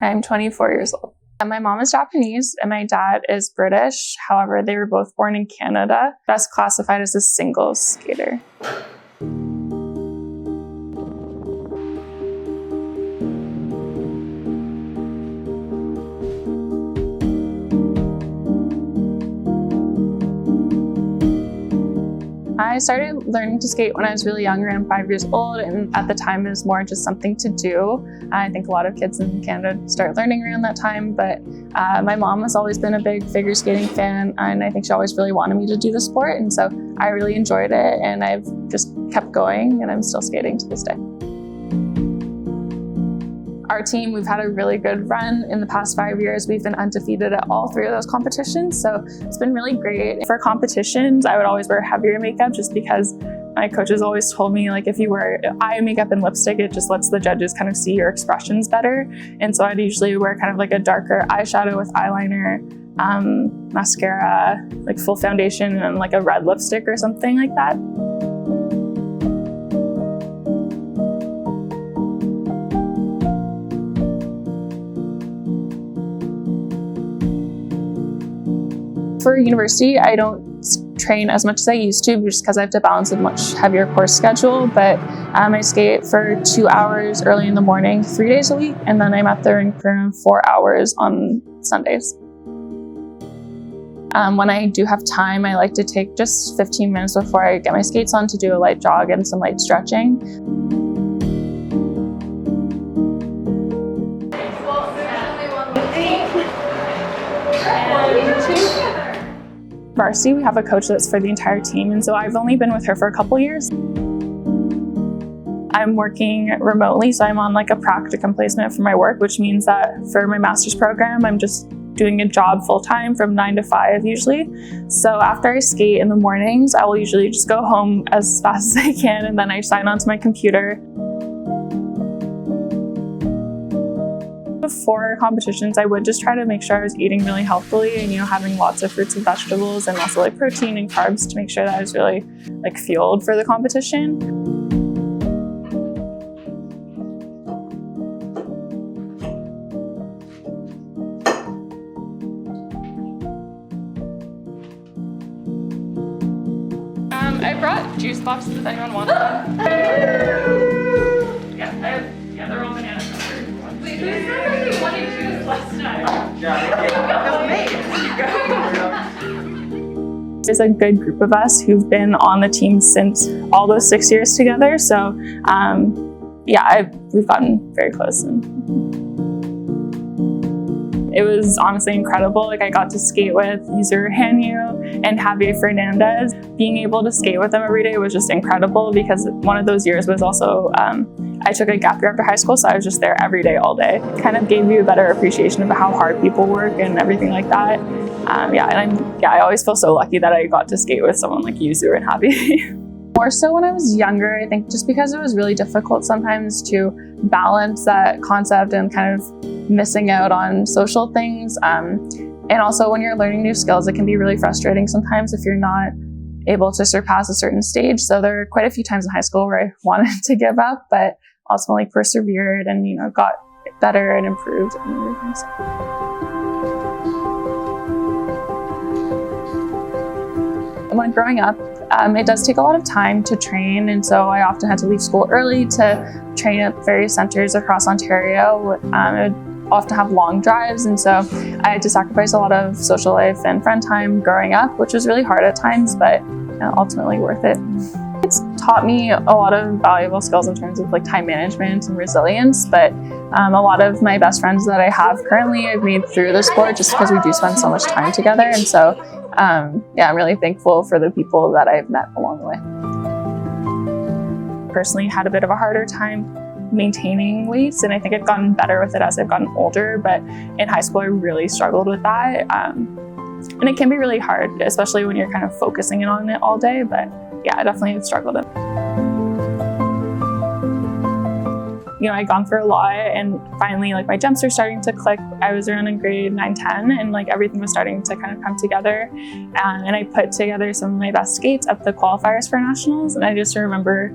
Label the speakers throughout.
Speaker 1: I'm 24 years old. And my mom is Japanese and my dad is British. However, they were both born in Canada. Best classified as a singles skater. I started learning to skate when I was really young, around 5 years old, and at the time it was more just something to do. I think a lot of kids in Canada start learning around that time, but my mom has always been a big figure skating fan, and I think she always really wanted me to do the sport, and so I really enjoyed it, and I've just kept going, and I'm still skating to this day. Our team, we've had a really good run in the past 5 years. We've been undefeated at all 3 of those competitions, so it's been really great. For competitions, I would always wear heavier makeup just because my coaches always told me, like, if you wear eye makeup and lipstick, it just lets the judges kind of see your expressions better. And so I'd usually wear kind of like a darker eyeshadow with eyeliner, mascara, like full foundation, and like a red lipstick or something like that. For university, I don't train as much as I used to just because I have to balance a much heavier course schedule, but I skate for 2 hours early in the morning, 3 days a week, and then I'm at the rink for 4 hours on Sundays. When I do have time, I like to take just 15 minutes before I get my skates on to do a light jog and some light stretching. Varsity, we have a coach that's for the entire team, and so I've only been with her for a couple years. I'm working remotely, so I'm on like a practicum placement for my work, which means that for my master's program, I'm just doing a job full-time from 9 to 5 usually. So after I skate in the mornings, I will usually just go home as fast as I can, and then I sign onto my computer. Before competitions, I would just try to make sure I was eating really healthily and, having lots of fruits and vegetables and also like protein and carbs to make sure that I was really like fueled for the competition. I brought juice boxes if anyone wants them. Yeah, they're all banana covered. Wait, who said you wanted juice last time? There's a good group of us who've been on the team since all those 6 years together. So we've gotten very close. It was honestly incredible. Like, I got to skate with Yuzuru Hanyu and Javier Fernandez. Being able to skate with them every day was just incredible because one of those years was also, I took a gap year after high school, so I was just there every day, all day. Kind of gave you a better appreciation of how hard people work and everything like that. I always feel so lucky that I got to skate with someone like Yuzuru and Javi. More so when I was younger, I think just because it was really difficult sometimes to balance that concept and kind of missing out on social things. And also when you're learning new skills, it can be really frustrating sometimes if you're not able to surpass a certain stage. So there were quite a few times in high school where I wanted to give up, but ultimately persevered and, got better and improved and everything. When growing up, it does take a lot of time to train, and so I often had to leave school early to train at various centers across Ontario. I would often have long drives, and so I had to sacrifice a lot of social life and friend time growing up, which was really hard at times, but ultimately worth it. It's taught me a lot of valuable skills in terms of like time management and resilience, but a lot of my best friends that I have currently I've made through the sport just because we do spend so much time together, and so I'm really thankful for the people that I've met along the way. Personally, had a bit of a harder time maintaining weights, and I think I've gotten better with it as I've gotten older, but in high school I really struggled with that. And it can be really hard, especially when you're kind of focusing in on it all day, but yeah, I definitely have struggled with it. I'd gone through a lot, and finally like my jumps are starting to click. I was around in grade 9, 10, and like everything was starting to kind of come together. And I put together some of my best skates at the qualifiers for nationals. And I just remember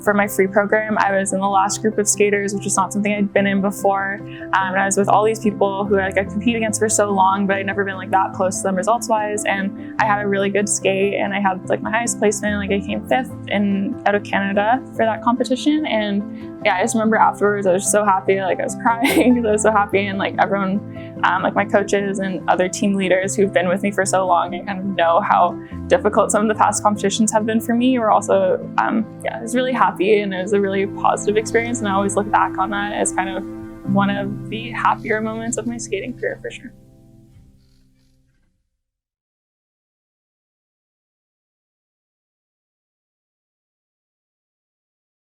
Speaker 1: For my free program, I was in the last group of skaters, which was not something I'd been in before. And I was with all these people who like I compete against for so long, but I'd never been like that close to them results-wise. And I had a really good skate, and I had like my highest placement. Like I came 5th out of Canada for that competition. And yeah, I just remember afterwards, I was so happy. Like I was crying because I was so happy, and like everyone, like my coaches and other team leaders who've been with me for so long and kind of know how difficult some of the past competitions have been for me, were also, I was really happy, and it was a really positive experience. And I always look back on that as kind of one of the happier moments of my skating career for sure.